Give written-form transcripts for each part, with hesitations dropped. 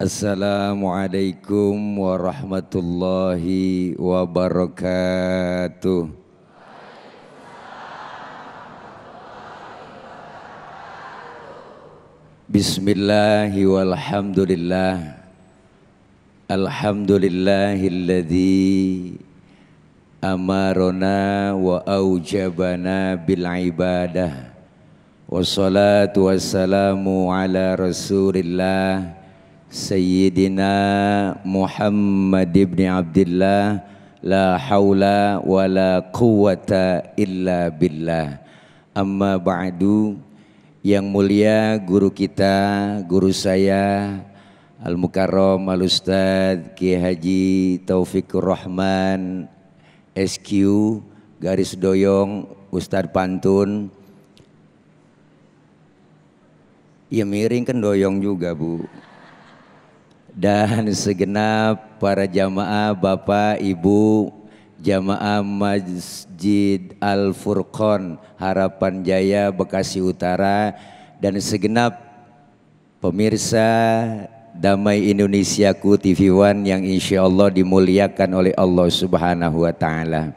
Assalamualaikum warahmatullahi wabarakatuh. Bismillahi walhamdulillah. Alhamdulillahilladzi amarona wa aujabana bil ibadah. Wassalatu wassalamu ala rasulillah Sayyidina Muhammad ibn Abdillah. La hawla wa la quwwata illa billah. Amma ba'du. Yang mulia guru kita, guru saya Al-Mukarram Al-Ustadz Kiai Haji Taufikur Rahman SQ garis doyong Ustadz Pantun. Ya miring kan doyong juga Bu. Dan segenap para jamaah Bapak Ibu jamaah Masjid Al-Furqon Harapan Jaya Bekasi Utara dan segenap pemirsa Damai Indonesiaku TV One yang insya Allah dimuliakan oleh Allah Subhanahu wa Ta'ala.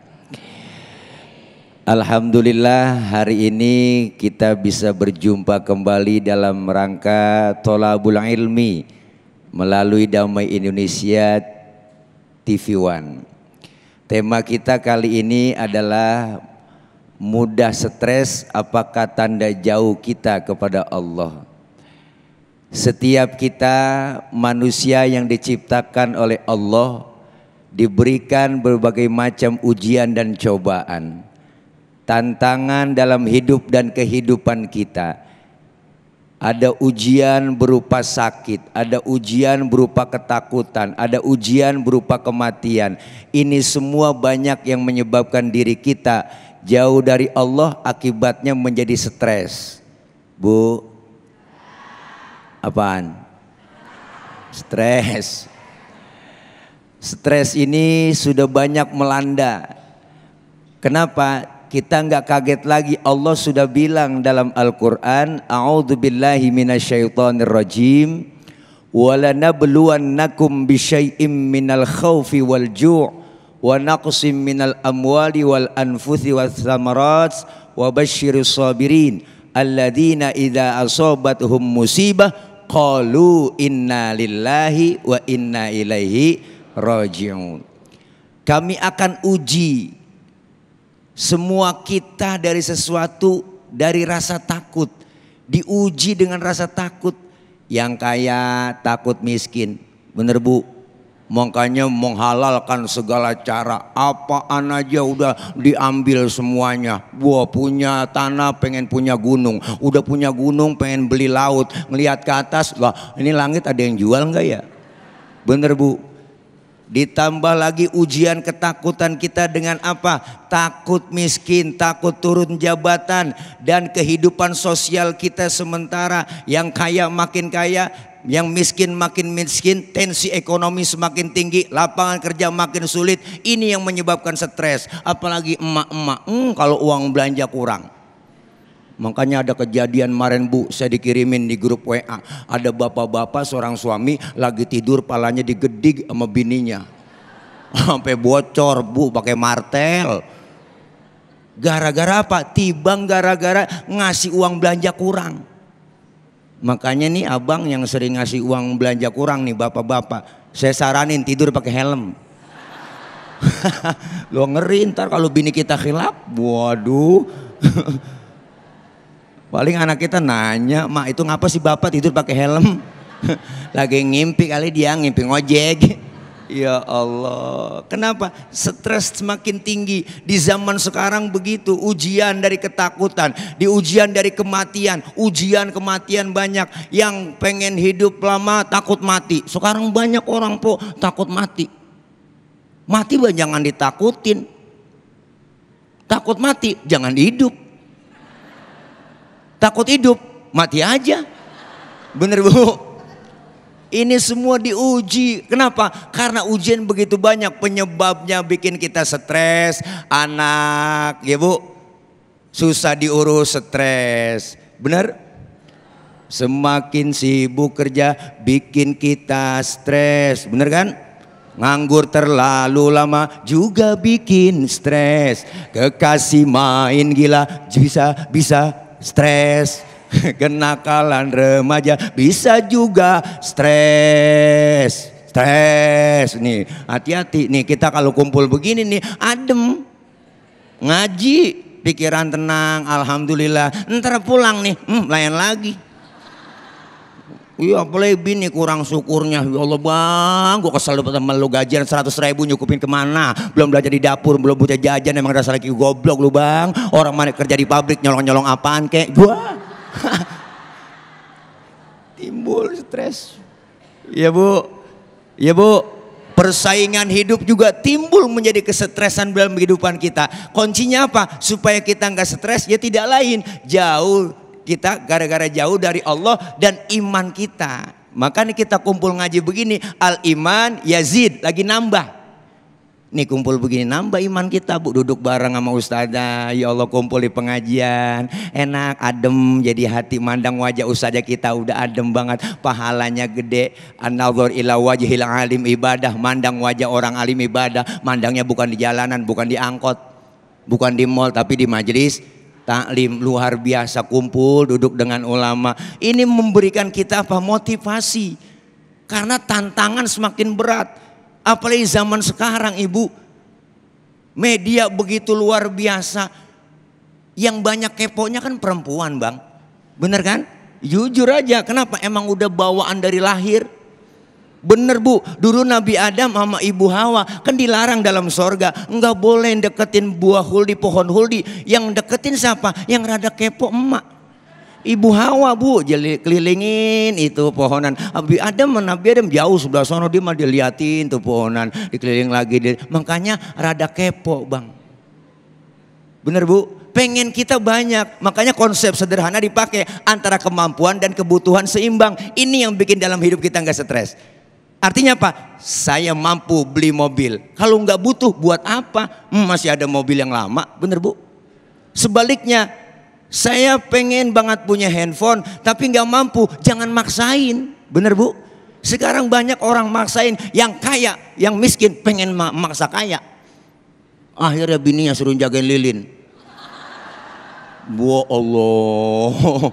Alhamdulillah hari ini kita bisa berjumpa kembali dalam rangka Tholabul Ilmi melalui Damai Indonesia TV One. Tema kita kali ini adalah mudah stres, apakah tanda jauh kita kepada Allah? Setiap kita manusia yang diciptakan oleh Allah diberikan berbagai macam ujian dan cobaan, tantangan dalam hidup dan kehidupan kita. Ada ujian berupa sakit, ada ujian berupa ketakutan, ada ujian berupa kematian. Ini semua banyak yang menyebabkan diri kita jauh dari Allah, akibatnya menjadi stres. Bu, apaan? Stres. Stres ini sudah banyak melanda. Kenapa? Kita nggak kaget lagi, Allah sudah bilang dalam Al-Quran, A'udzubillahi minasyaitonirrajim, walanabluwannakum bisyai'im minal khawfi wal ju' wa naqsim minal amwali wal anfusi was samarat wa basyiris sabirin alladzina idza asabatuhum musibah qalu inna lillahi wa inna ilaihi raji'un. Kami akan uji semua kita dari sesuatu, dari rasa takut. Diuji dengan rasa takut. Yang kaya takut miskin. Bener Bu? Makanya menghalalkan segala cara. Apaan aja udah diambil semuanya. Gua punya tanah pengen punya gunung. Udah punya gunung pengen beli laut. Ngelihat ke atas, lah ini langit ada yang jual enggak ya? Bener Bu? Ditambah lagi ujian ketakutan kita dengan apa? Takut miskin, takut turun jabatan, dan kehidupan sosial kita sementara. Yang kaya makin kaya, yang miskin makin miskin, tensi ekonomi semakin tinggi, lapangan kerja makin sulit. Ini yang menyebabkan stres. Apalagi emak-emak, kalau uang belanja kurang. Makanya ada kejadian kemarin Bu, saya dikirimin di grup WA. Ada bapak-bapak seorang suami lagi tidur, palanya digedig sama bininya. Sampai bocor Bu, pakai martel. Gara-gara apa? Tibang gara-gara ngasih uang belanja kurang. Makanya nih abang yang sering ngasih uang belanja kurang nih bapak-bapak, saya saranin tidur pakai helm. Lo ngeri ntar kalau bini kita khilaf, waduh. Paling anak kita nanya, mak itu ngapa sih bapak tidur pakai helm? Lagi ngimpi kali dia, ngimpi ngojek. Ya Allah, kenapa? Stres semakin tinggi. Di zaman sekarang begitu, ujian dari ketakutan, di ujian dari kematian, ujian kematian banyak. Yang pengen hidup lama takut mati. Sekarang banyak orang po takut mati. Mati jangan ditakutin. Takut mati jangan hidup. Takut hidup, mati aja. Bener Bu? Ini semua diuji. Kenapa? Karena ujian begitu banyak, penyebabnya bikin kita stres. Anak, ya Bu, susah diurus, stres. Bener? Semakin sibuk kerja bikin kita stres, bener kan? Nganggur terlalu lama juga bikin stres. Kekasih main gila bisa stres. Kenakalan remaja bisa juga stres. Nih hati-hati nih, kita kalau kumpul begini nih adem, ngaji, pikiran tenang, alhamdulillah. Ntar pulang nih lain lagi. Iya apalagi bini kurang syukurnya. Ya Allah bang, gue kesel sama lu, gajian 100.000 nyukupin kemana? Belum belajar di dapur, belum butuh jajan, emang dasar lagi goblok lu bang. Orang mana kerja di pabrik nyolong-nyolong apaan kek? Gua timbul stres. Iya bu, iya bu. Persaingan hidup juga timbul menjadi kesetresan dalam kehidupan kita. Kuncinya apa? Supaya kita nggak stres, ya tidak lain jauh. Kita gara-gara jauh dari Allah dan iman kita. Makanya kita kumpul ngaji begini, al iman yazid, lagi nambah. Nih kumpul begini nambah iman kita bu, duduk bareng sama ustazah. Ya Allah kumpul di pengajian, enak adem, jadi hati mandang wajah ustazah kita udah adem banget, pahalanya gede. An-nazar ila wajhil alim ibadah, mandang wajah orang alim ibadah. Mandangnya bukan di jalanan, bukan di angkot, bukan di mall, tapi di majelis taklim. Luar biasa kumpul duduk dengan ulama. Ini memberikan kita apa? Motivasi. Karena tantangan semakin berat. Apalagi zaman sekarang ibu. Media begitu luar biasa. Yang banyak keponya kan perempuan bang. Bener kan? Jujur aja, kenapa? Emang udah bawaan dari lahir. Bener bu, dulu Nabi Adam sama Ibu Hawa kan dilarang dalam sorga. Enggak boleh deketin buah huldi, pohon huldi. Yang deketin siapa? Yang rada kepo emak, Ibu Hawa bu, jadi kelilingin itu pohonan. Nabi Adam jauh sebelah sono, dia mah diliatin tuh pohonan, dikeliling lagi. Makanya rada kepo bang. Bener bu, pengen kita banyak. Makanya konsep sederhana dipakai, antara kemampuan dan kebutuhan seimbang. Ini yang bikin dalam hidup kita nggak stres. Artinya apa? Saya mampu beli mobil. Kalau nggak butuh buat apa? Masih ada mobil yang lama, bener bu. Sebaliknya, saya pengen banget punya handphone, tapi nggak mampu. Jangan maksain, bener bu. Sekarang banyak orang maksain, yang kaya, yang miskin pengen maksa kaya. Akhirnya bininya suruh jagain lilin. Bu Allah,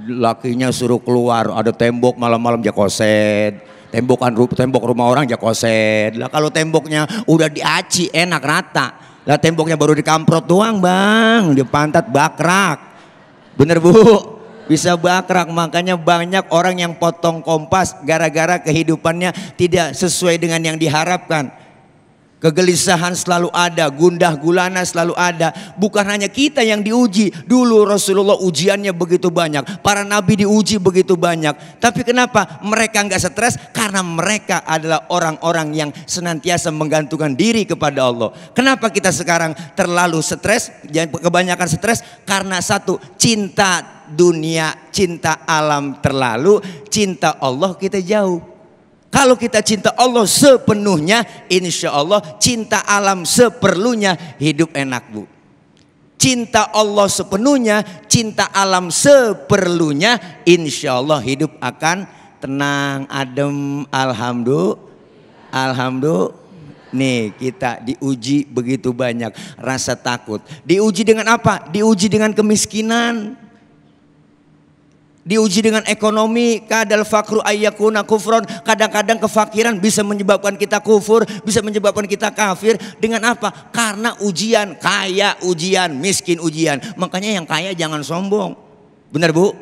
lakinya suruh keluar, ada tembok malam-malam jakoset. Tembok rumah orang jakoset. Lah kalau temboknya udah diaci enak rata. Lah temboknya baru dikamprot doang bang, di pantat bakrak. Bener bu? Bisa bakrak. Makanya banyak orang yang potong kompas gara-gara kehidupannya tidak sesuai dengan yang diharapkan. Kegelisahan selalu ada, gundah gulana selalu ada. Bukan hanya kita yang diuji. Dulu Rasulullah ujiannya begitu banyak, para nabi diuji begitu banyak. Tapi kenapa mereka nggak stres? Karena mereka adalah orang-orang yang senantiasa menggantungkan diri kepada Allah. Kenapa kita sekarang terlalu stres? Kebanyakan stres karena satu, cinta dunia, cinta alam terlalu, cinta Allah kita jauh. Kalau kita cinta Allah sepenuhnya, insya Allah cinta alam seperlunya, hidup enak bu. Cinta Allah sepenuhnya, cinta alam seperlunya, insya Allah hidup akan tenang, adem, alhamdulillah. Nih kita diuji begitu banyak, rasa takut. Diuji dengan apa? Diuji dengan kemiskinan. Diuji dengan ekonomi, kadal fakru ayyakuna kufron. Kadang-kadang kefakiran bisa menyebabkan kita kufur, bisa menyebabkan kita kafir. Dengan apa? Karena ujian, kaya ujian, miskin ujian. Makanya yang kaya jangan sombong. Benar bu?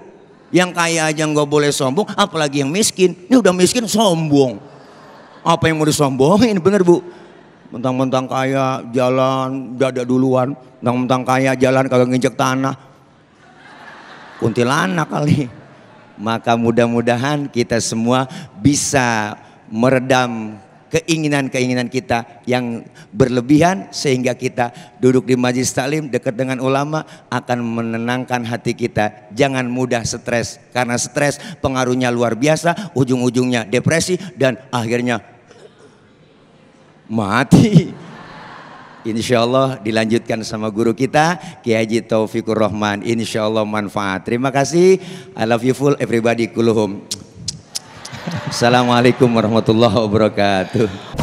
Yang kaya aja nggak boleh sombong, apalagi yang miskin. Ini udah miskin sombong. Apa yang mau disombongin? Benar bu? Mentang-mentang kaya jalan dada duluan, mentang-mentang kaya jalan kagak nginjek tanah. Kuntilanak kali. Maka mudah-mudahan kita semua bisa meredam keinginan-keinginan kita yang berlebihan, sehingga kita duduk di majelis taklim dekat dengan ulama akan menenangkan hati kita. Jangan mudah stres, karena stres pengaruhnya luar biasa, ujung-ujungnya depresi dan akhirnya mati. Insya Allah dilanjutkan sama guru kita Kiai Haji Taufikur Rahman. Insya Allah manfaat. Terima kasih. I love you full everybody kulluhum. Assalamualaikum warahmatullahi wabarakatuh.